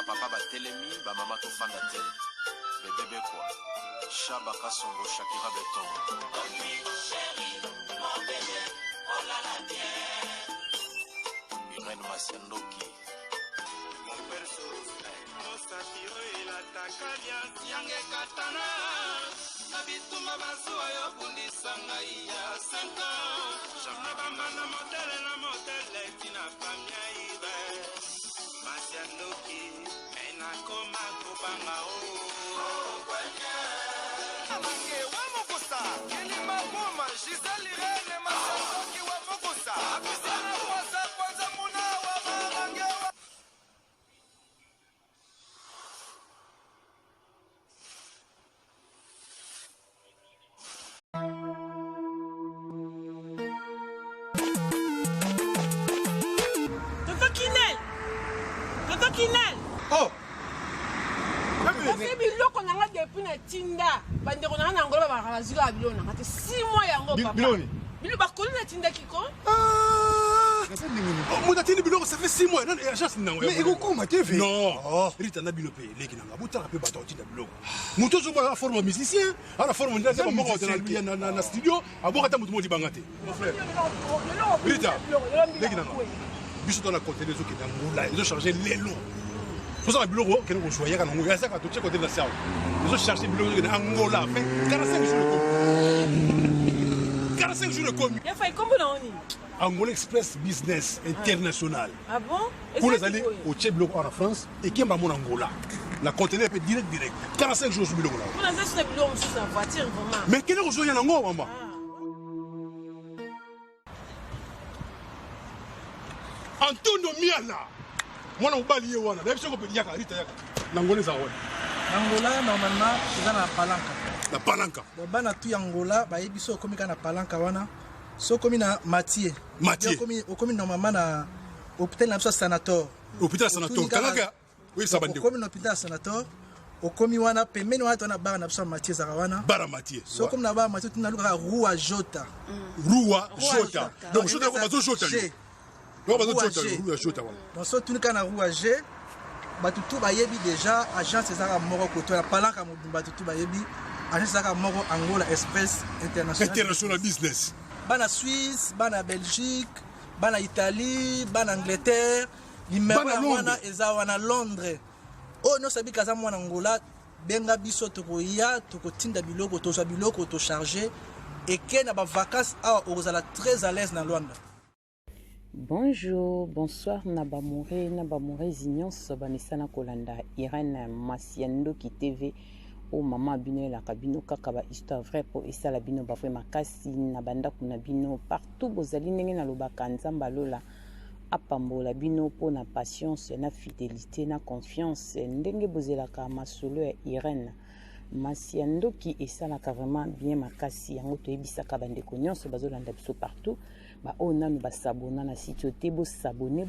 papa batelemi bamama tofanda te bebebe kwa Shaba Kasongo Shakira Beton Irene Masiandoki Yange katana na bituma bazuwa yo bundisa ngai ya 5 ans jamna bamana modele tina pamia ibe Masiandoki ena koma kubanga kwanya Amange wa mokosa kilima boma Giselle Irene Masiandoki wa mokosa abisana kwanza muna wa mamange wa Oh! Parce que biloko nanga depuis na tinda bande ko nanga ngolo ba razika biloko nanga te 6 mois yango papa. Biloni. Biloko ba koli na tinda kiko? Mon atteint biloko ça fait 6 mois non agence nango. Mais eko ma TV. Non. Rita na biloko leki nanga buta ka pe bato tinda biloko. Muto zo ba forme musicien, ala forme ndeza ba moko na studio, aboka ta mutu modi bangate. Mon frère. Rita. Leki nanga. Biso dans la côté des autres qui dans là, ils ont chargé les lots. Pour ça, le bureau, qui nous choisit, quand on a ça, quand on check côté de la salle, ils ont cherché le bureau de Angola, fait 45 jours de commis. 45 jours de commis. Il a fait comment on dit Angola Express Business International. Ah bon? Pour les aller au Tchèque en France et qui est mon Angola. La conteneur peut direct. 45 jours sur le bureau là. On a ça sur le bureau, sur sa voiture, vraiment. Mais quel est le jour il y a en Angola, maman? Antonio Miala. Moi, on va lier wana. La biso ko pe yaka rita yaka. Nangone za wana. Angola normalement eza na palanka. Na palanka. Bana tu Angola ba yebiso komika na palanka wana. So komi na Mathieu. Mathieu. Komi normalement na hôpital na sanator. Hôpital sanator. Kalaka. Oui, ça bande. Komi na hôpital sanator. Okomi wana pembeni wana tona bara na Mathieu zarawana. Bara Mathieu. So komi na bara Mathieu tuna luka Rua Jota. Rua Jota. Donc Jota ko bazo Jota. Donc so tuni kana Rua G. Batutu bayebi déjà agence ezaka moko koto la palanka batutu bayebi agence ezaka moko Angola Express International Business. Bana Suisse, bana Belgique, bana Italie, bana Angleterre, numéro wana eza wana Londres. Oh no sabi kaza mwana Angola benga biso tokoya tokotinda biloko tozwa biloko to charger et que na ba vacances a ozala très à l'aise na Luanda. Bonjour, bonsoir Nabamore Zignos, Banisana Kolanda, Irene Masiandoki TV, o Mama Bino la Kabino Kakaba, histoire vraie pour Issa la Bino Bafwe Makasi, Nabanda Kunabino, partout Bozali na Lobaka Nzambalola, Apambola Bino pour na patience, na fidélité, na confiance, Ndenge Bozelaka Masolo et Irene. Masiandoki Issa la vraiment bien Makasi, Yango Toebisaka Bandeko Nyonso Bazolanda Biso partout. Ba o nanu ba sabona na site te bo sabonner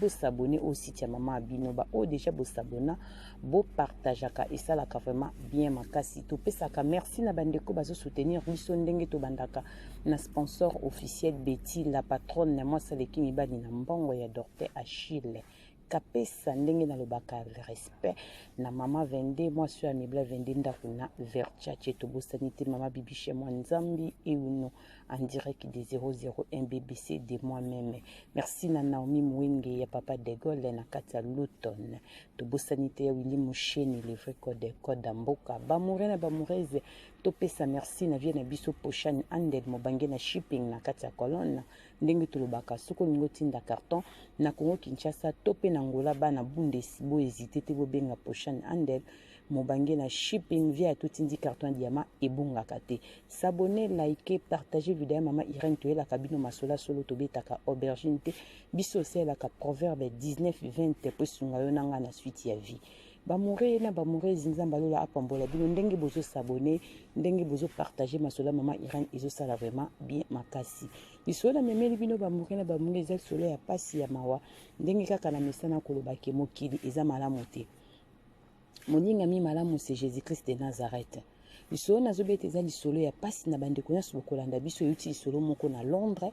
au site ya Mama Bino ba o déjà bo sabona bo partageaka et ça la vraiment bien makasi to pesaka merci na bandeko bazo soutenir biso ndenge to bandaka na sponsor officiel Betty la patronne na moi saleki mibali na mbongo ya Docteur Achille kapesa ndenge na lobaka respect na Mama Vende moi sur Amibla Vende ndakuna vercha cheto bo sanité Mama Bibi chez moi Nzambi et uno en direct des 001 BBC de moi-même. Merci na Naomi Mwenge ya Papa de Gaulle na Katia Luton. Tobo sanité ya Willy Moucheni le vrai code Mboka. Bamurena bamureze topesa merci na vie na biso pochane andel mobange na shipping na Katia Colonne. Ndenge tulobaka soko ningo tinda carton na Congo Kinshasa tope na Angola bana bundesi bo hésiter te bo benga pochane andel mobange na shipping via tout indi carton diamant et bunga kate. S'abonner, liker, partager vidéo Mama Irene Toye la cabine masola solo tobetaka aubergine te biso c'est la ka proverbe 19-20 pour sungayo nanga na suite ya vie. Bamure na bamure zinzambalola apambola bino ndenge bozo s'abonner, ndenge bozo partager masola Mama Irene ezo sala vraiment bien makasi. Biso na memeli bino bamure na bamure zel solo ya pasi ya mawa ndenge kaka na mesana kolobake mokili eza malamu te. Moninga mi malamu c'est Jésus-Christ de Nazareth. Lisolo nazobeta eza lisolo ya pasi na bandeko nyonso bokolanda biso euti lisolo moko na Londres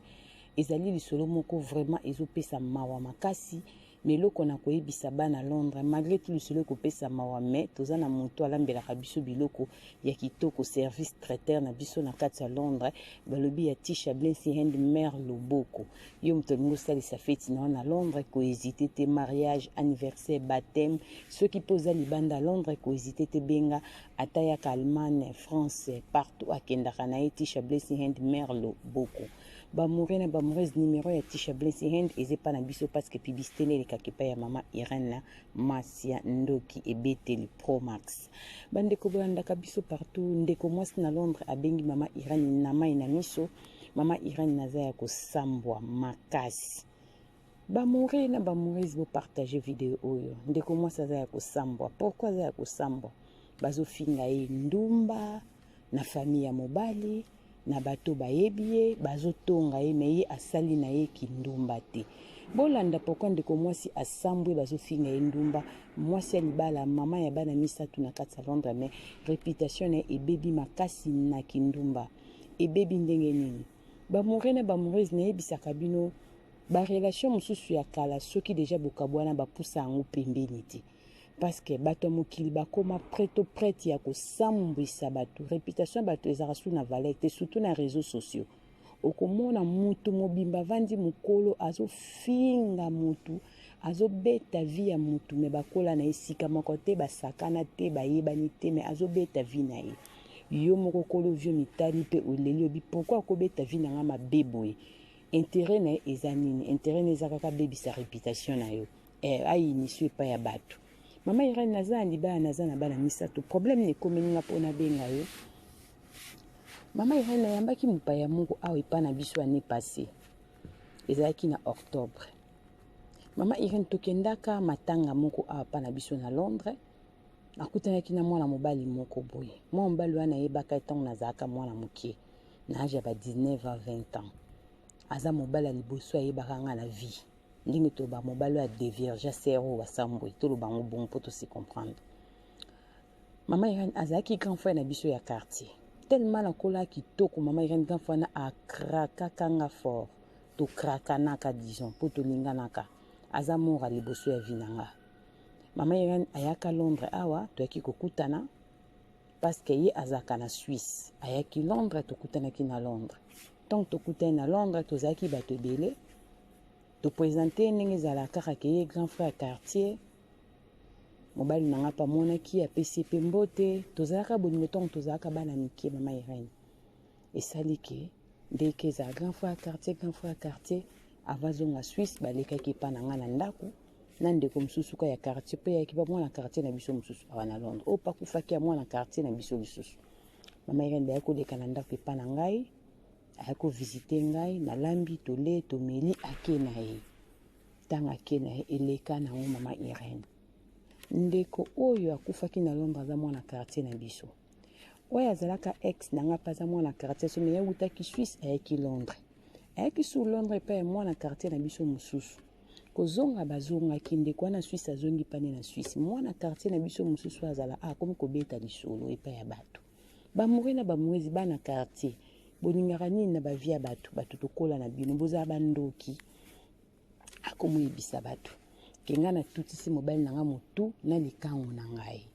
ezali lisolo moko vraiment ezopesa mawa makasi mais eloko na koyebisa bana Londres malgré tout lisolo ekopesa mawa me toza na moto alambelaka biso biloko ya kitoko service traiteur na biso na kati ya Londres balobi ya Tisha Blency Hand Mère Loboko yo moto alingi osalisa feti na wana Londres kohésite te mariage anniversaire baptême soki mpo oza libanda Londres kohésite te benga ata yaka Allemagne France partout akendaka na ye Tisha Blency Hand Mère Loboko bamoureux na bamoureuse numéro ya Tisha Blency Hand eze pa na biso parce que publicité nelekaki pa ya mama Irene Masia Ndoki ebeteli Pro Max bandeko bolandaka biso partout ndeko mwasi na Londres abengi mama Irene na mai na miso mama Irene naza ya kosambwa makasi bamoureux na bamoureuse bopartage video oyo ndeko mwasi aza ya kosambwa pourquoi aza ya kosambwa bazofinga ye ndumba na famille ya mobali na bato bayebi ye bazotonga ye me ye asali na ye kindumba te bolanda pourquoi ndeko mwasi asambwe bazofinga ye ndumba mwasi ya libala mama ya bana misatu na kati ya Londres me réputation na ebebi makasi na kindumba ebebi ndenge nini bamoureux na bamoureuse nayebisaka bino barelation mosusu ya kala soki deja bokabwana bapusa yango pembeni te parce que bato mokili bakoma prête ya kosambwisa bato réputation ya bato ezaka su na valeur te surtout na réseaux sociaux okomona mutu mobimba vandi mokolo azofinga mutu azobeta vie ya mutu me bakola na esika moko te basakana te bayebani te me azobeta vie na ye yo moko kolo vio mitali pe oleli obi pourquoi akobeta vie na nga mabe boye intérêt na ye eza nini intérêt na eza kaka bebisa réputation na yo ayinisio epai ya bato mama Irene naza ya libala naza na bana misato problème nekomeninga mpona benga yo mama Irene nayambaki mopaya moko awa epa na biso ane passé ezalaki na octobre mama Irene tokendaka matanga moko awa pa na biso na Londres nakutanaki na mwana mobali moko boye mwana mobali wana yebaka ntango nazalaka mwana mokie na age ya ba 19 à 20 ans aza mobali ya liboso ayebaka nga na vie ndenge toba mobali ya dévierge sero basambwe toloba ngo bon mpo tosi comprendre mama Irene azalaki grand frère na biso ya quartier tellement nakola kitoko mama Irene grand frère na akrakaka nga fort tokrakanaka disons mpo tolinganaka aza mora liboso ya vie na nga mama Irene ayaka Londres awa toyaki kokutana parce que ye azaka na Suisse ayaki Londres tokutanaki na Londres tant tokutani na Londres tozalaki bato ebele toprésente ndenge ezalaka kaka ye grand frère quartier mobali nanga pa monaki apesi pe mbote tozalaka bolingo ntongo tozalaka bana mike mama Irene esali ke ndeke eza grand frère quartier avazonga Suisse balekaki epa na nga na ndako na ndeko mosusu ka ya quartier mpe yaki ba mwana quartier na biso mosusu awa na Londres oyo pakufaki ya mwana quartier na biso lisusu mama Irene bayaki koleka na ndako epa na ngai ayaki kovisite ngai nalambi tole tomeli ake na ye ntango ake na ye eleka nango mama Irene ndeko oyo akufaki na Londres aza mwana quartier na biso oyo azalaka ex nanga mpe aza mwana quartier so me ye awutaki Suisse ayaki Londres ayaki sur Londres epai ya mwana quartier na biso mosusu kozonga bazongaki ndeko wana Suisse azongi pane na Suisse mwana quartier na biso mosusu azala akomi kobeta lisolo epai ya bato bamoureux na bamoureuse bana quartier boningaka nini na bavie ya bato tokola na bino bozala bandoki akomoyebisa bato kenga na tutisi mobali nanga motu na likango na ngai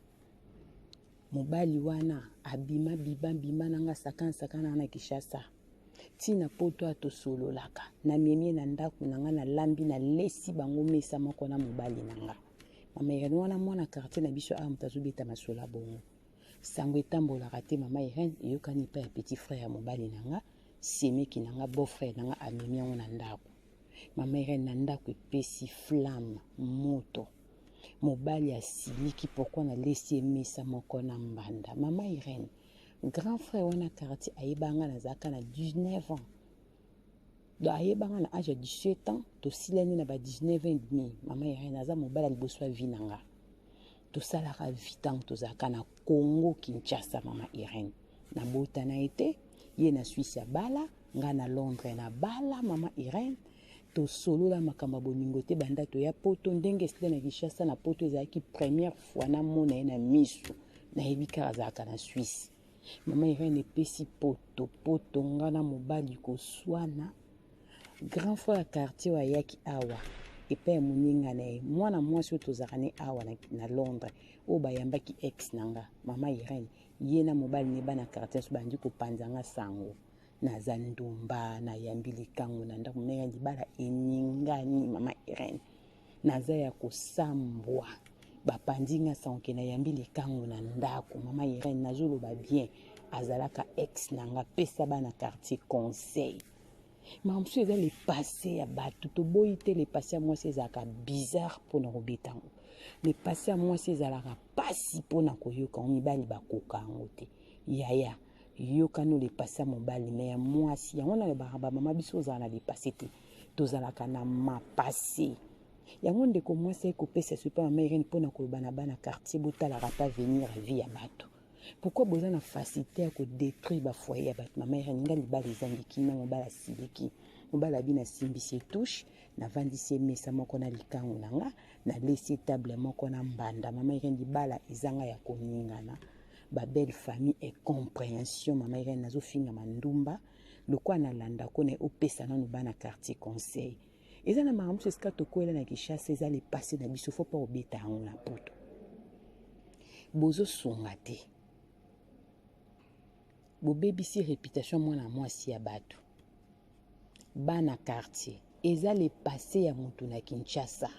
mobali wana abima nanga sakana na Kishasa tina poto atosololaka na miemie na ndako nanga na lambi na lesi bango mesa moko na mobali nanga mama Irene wana mwana quartier na biso awa mutazobeta masola bongo sango etambolaka te mama Irene eyokani pa ya petit frère ya mobali nanga semeki nanga beau frère nanga amemi yango na ndako mama Irene na ndako epesi flamme moto mobali asiliki pourquoi na lesi emesa moko na mbanda mama Irene grand frère wana quartier ayebanga nazalaka na 19 ans do ayebanga na age ya 17 ans tosilani na ba 19 ans et demi mama Irene aza mobali ya liboso ya vie nanga tosalaka vitango tozalaka na Congo Kinshasa mama Irene na bota na ete ye na Suisse ya bala nga na Londres na bala mama Irene tosolola makambo boningo te banda toya poto ndenge esile na Kinshasa na poto ezalaki première fois na mona ye na miso nayebi kaka azalaka na Suisse mama Irene epesi poto nga na mobali koswana grand frère ya quartier ayaki awa epai ya moninga na ye mwana mwasi oyo tozalaka ne awa na londres oyo bayambaki ex na nga mama irene ye na mobali ne bana quartier so bandi kopanzanga sango naza ndumba nayambi likango na ndako ndenge libala eningani mama irene naza ya kosambwa bapandinga sango nayambi likango na ndako mama irene nazoloba bien azalaka ex na nga pesa bana quartier conseil mamosu eza le passé ya bato toboyi te le passé ya mwasi ezalaka bizarre mpona kobeta yango le passé ya mwasi ezalaka pasi mpona koyoka yango mibali bakoka yango te yaya yokano le passé ya mobali me ya mwasi yango na bamama biso ozala na le passé te tozalaka na mapase yango ndeko mwasi ekopesa so mpa mama irene mpona koloba na bana quartier botalaka pa venir vie ya bato pourquoi boza na facilité ya kodétruire bafoyer ya bato mama irene nga libala ezangiki na mobala asiliki mobala abina asimbisi etouche navandisi emesa moko na likango na nga nalesi table moko na mbanda mama irene libala ezanga ya koningana babelle famille et compréhension mama irene nazofingama ndumba lokwa nalanda kona opesa nano bana quartier conseil eza na makambo esika tokoyela na kishasa eza le passé na biso fo mpa kobeta yango na poto bozosunga te bobebisi réputation mwana mwasi ya bato bana quartier eza le passé ya moto na Kinshasa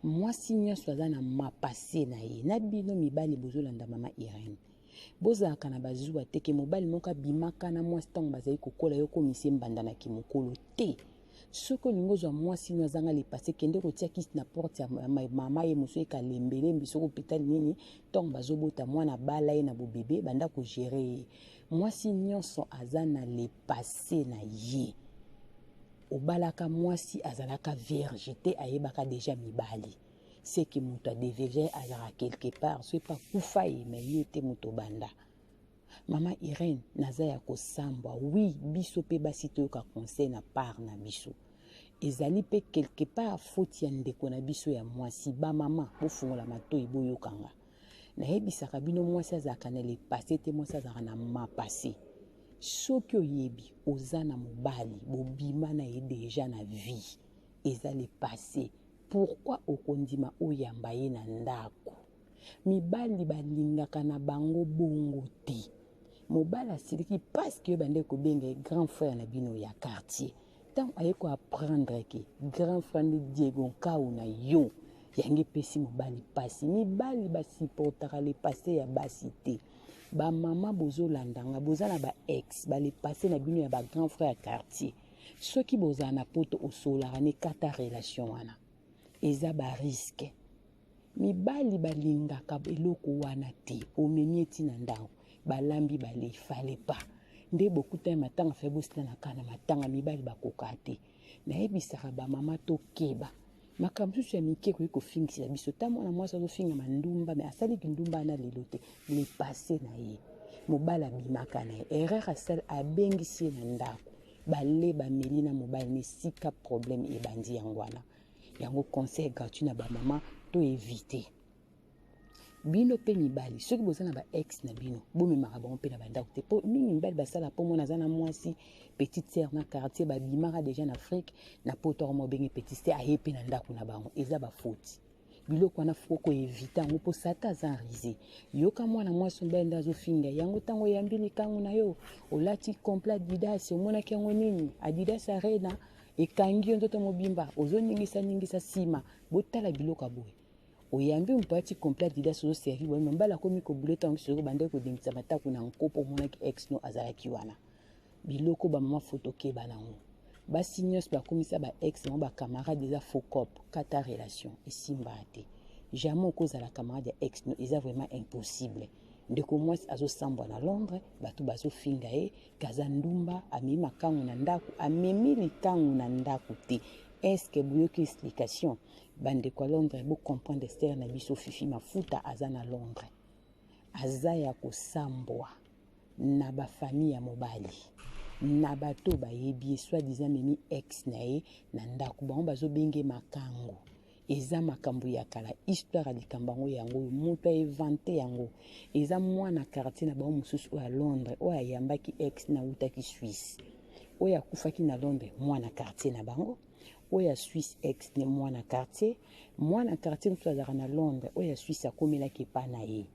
mwasi nyonso aza na mapase na ye na bino mibali bozolanda mama Irene bozalaka na bazuwa te ke mobali moko abimaka na mwasi ntango bazali kokola yo komisi mbanda na kimokolo te soki olingi ozwa mwasi no azanga le passé kende kotia kisi na porte ya mama ye mosu ekalembelembi soki opitali nini ntango bazobota mwana bala ye na bobebe banda kogere ye mwasi nyonso aza na le passé na ye obalaka mwasi azalaka vierge te ayebaka deja mibali seki moto adeveje azalaka quelque part so epa kufa ye me ye te moto banda mama Irene naza ya kosambwa oui biso pe basi toyoka conseil na part na biso ezali pe quelque part faute ya ndeko na biso ya mwasi bamama bofungola matoi boyokanga nayebisaka bino mwasi azalaka na le passé te mwasi azalaka na mapase soki oyebi oza na mobali bobima na ye deja na vie eza le passé pourquoi okondima oyamba ye na ndako mibali balingaka na bango bongo te mobali asiliki paske yo bande kobenga grand frère na bino ya quartier ntango aye koapprendre ke grand frère nde Diego Nkau na yo yangi epesi mobali pasi mibali basupportaka le passé ya basi te bamama bozolandanga boza na baex bale passé na bino ya bagrand frère ya quartier soki bozala na poto osolaka ne kata relation wana eza bariske mibali balingaka eloko wana te omemi etina ndako balambi bale fale pa nde bokuta ya matanga fe bosila na kana matanga mibali bakoka te nayebisaka bamama tokeba makambo susu ya mike koyi kofingisa biso ta mwana mwasi azofingama ndumba me asaliki ndumba ana lelo te le passé na ye mobali abimaka na ye erreur asali abengisi ye na ndako bale bameli na mobali na esika problème ebandi yango wana yango conseil gratuit na bamama to éviter bino pe mibali soki boza na baex na bino bomemaka bango mpe na bandako te mpo mingi mibali basala mpo mona aza na mwasi petite sere na quartier babimaka deja na afrique na poto akoma obenge petite sere aye mpe na ndako na bango eza bafoti biloko wana foko koevita yango mpo sata aza enrise yoka mwana mwasi mobali nde azofinga yango ntango oyambi likango na yo olati complet adidas omonaki yango nini adidas arena ekangi yo nzoto mobimba ozoningisa nsima botala biloko boye oyambi mpati complet adidas ozoservi boye mbala komi kobuleta yango soko bande kodingisa matako na nkopo omonaki ex no azalaki wana biloko bamama fotokeba nango basi nyonso bakomisa baex nango bacamarade eza focop kata relation esimba te jamais okozala camarade ya ex no eza vraiment impossible ndeko mwasi azosambwa na londres bato bazofinga ye kaza ndumba amemi makango na ndako amemi likango na ndako te eske boyoki explication bandeko ya londres bocomprendre stere na biso fifi mafuta aza na londres aza ya kosambwa na bafamille ya mobali na bato bayebi soit disant memi ex na ye na ndako bango bazobenge makango eza makambo ya kala histoire ya likambo yango yango moto aevante yango eza mwana quartier na bango mosusu oyo ya londres oyo ayambaki ex na utaki Suisse oyo akufaki na londres mwana quartier na bango oya Suisse ex ne mwana quartier mosusu azalaka na Londres oya Suisse akomelaki epa na ye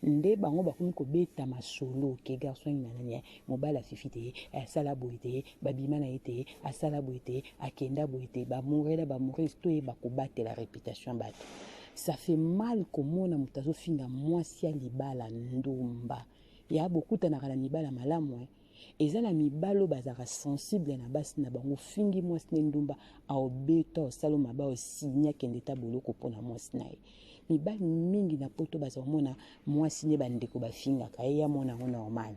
nde bango bakomi kobeta masolo ke garçon na nani mobali afifi te asala boye te babima na ye te asala boye te akenda boye te bamoureuse to ye bakobatela réputation bato. Ça fait mal komona moto azofinga mwasi ya libala ndumba ya bokutanaka na mibala malamu eza na mibalo bazalaka sensible na basi na bango fingi mwasi ne ndumba aobeta osala maba osinya kende ta boloko mpona mwasi na ye mibali mingi na poto bazomona mwasi ne bandeko bafingaka ye ya mona ngo normal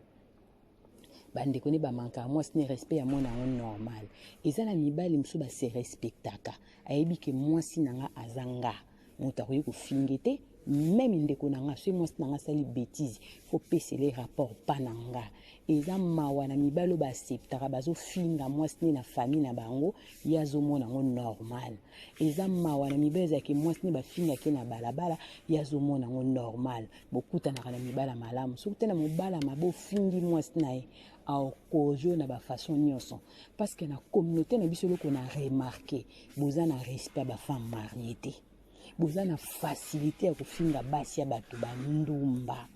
bandeko ne bamanka mwasi ne respect ya mona ngo normal eza na mibali mosusu base respectaka ayebi ke mwasi nanga azanga moto akoki kofinga te même ndeko nanga so mwasi nanga asali bêtise faut pesa les rapports pa nanga eza mawa na mibalo baacceptaka bazofinga mwasi ne na famille na bango ye azomona ngo normal eza mawa na mibalo ezalaki mwasi ne bafingaki na balabala ye azomona ngo normal bokutanaka na mibala malamu soki te na mobala mabe ofingi mwasi na ye aokojo na bafaçon nyonso parce que na communauté na biso eloko na remarqué boza na respect ya bafemme marie te boza na facilité ya kofinga basi ya bato bandumba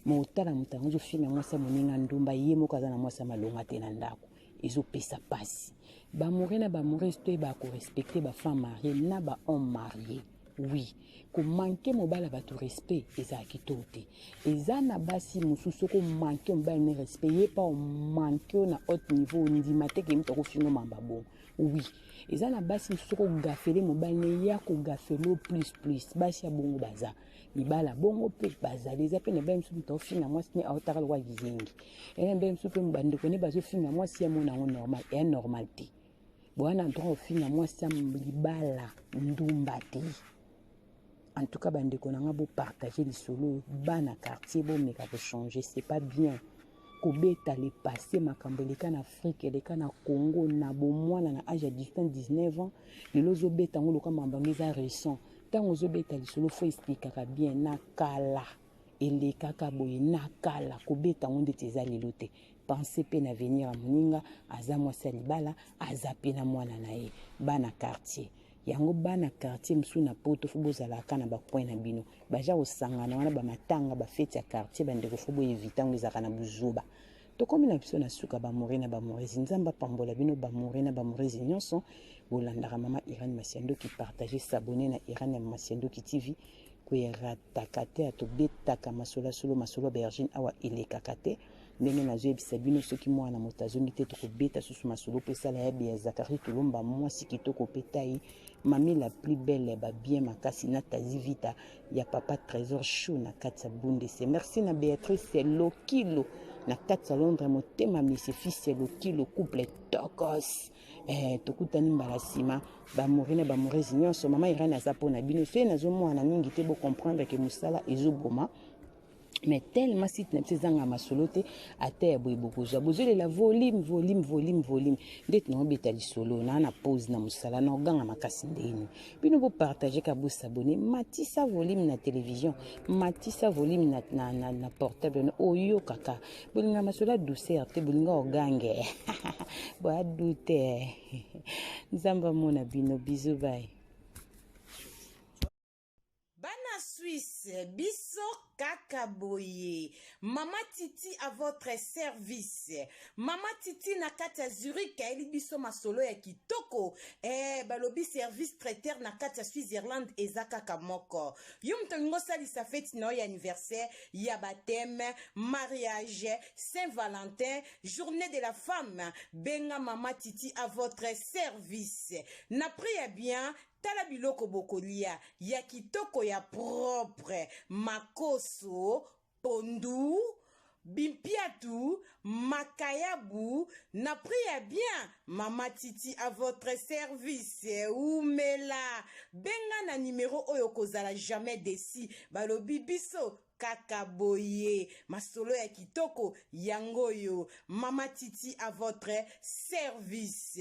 motala moto yango ozofinga mwasi ya moninga ndumba ye moko aza na mwasi ya malonga te na ndako ezopesa pasi bamoure na bamoureuse to yeba korespecte bafemme marie na bahomme marie oui komanke mobali bato respect ezalaki to te eza na basi mosusu komanke mobali ne respect ye pa omanke na haute niveau ondima te ke moto akofinga mamba bongo oui eza na basi mosusu kogafele mobali ne ya kogafele plus basi ya bongo baza mibala bongo mpe bazali eza mpe na bali mosusu moto aofinga mwasi ne aotaka lokwa lizengi eza mbeli mosusu mpe bandeko ne bazofinga mwasi ya mona yango normal eya normal te bwana ntongo ofinga mwasi ya libala ndumba te en tout cas bandeko nanga bopartage lisolo bana quartier bomeka kochanger c'est pas bien kobeta le passé makambo eleka na Afrique eleka na Congo na bomwana na âge ya 19 ans lelo ozobeta ngo loka mambango eza récent ntango ozobeta lisolo fo explikaka bien na kala elekaka boye na kala kobeta ngo ndeti eza lelo te pense mpe na venir ya moninga aza mwasi ya libala aza mpe na mwana na ye bana quartier yango bana quartier mosusu na poto fo bozalaka na bapoint na bino baja kosangana wana bamatanga bafeti ya quartier bandeko fo boevita ngo ezalaka na buzuba tokomi na biso na suka bamoure na bamourezi nzambe apambola bino bamoure na bamourezi nyonso bolandaka mama Irene Masiandoki partage s'abonner na Irene Masiandoki TV kwerataka te atobetaka masolo bergine awa elekaka te ndenge nazoyebisa bino soki mwana moto azongi te tokobeta susu masolo mpo esala yabi ya Zakari Tulomba mwasi kitoko mpe tai mami la plus belle babien makasi na tazi vita ya papa trésor chou na kati ya bundese merci na Béatrice Lokilo na kati ya Londres motema misi fils Lokilo couple tokos tokutani mbala nsima bamouri na bamourezi nyonso mama Irene aza mpo na bino soki nazomwana mingi te bocomprendre ke mosala ezoboma mais tellement si tu n'as pas masolo te ate ya boye bokozwa bozolela volume ndeti na obeta lisolo na pause na mosala na oganga makasi ndeni bino bopartage ka bosabone matisa volume na télévision matisa volume na portable oyo kaka bolinga masolo douceur te bolinga ogange boya dute nzamba mona bino bisous bye Bana Suisse, biso kaka boye. Mama Titi à votre service. Mama Titi na kati ya Zurich eli biso masolo ya kitoko. Balobi service traiteur na kati ya Switzerland ezaka kamoko. Yo mtongo sali sa fête no ya anniversaire, ya baptême, mariage, Saint-Valentin, journée de la femme. Benga Mama Titi à votre service. Na priya bien tala biloko bokolia ya kitoko ya propre makoso pondu bimpiatu makayabu na priya bien Mama Titi à votre service oumela benga na numéro oyo kozala jamais desi balobi biso kaka boye masolo ya kitoko yangoyo Mama Titi à votre service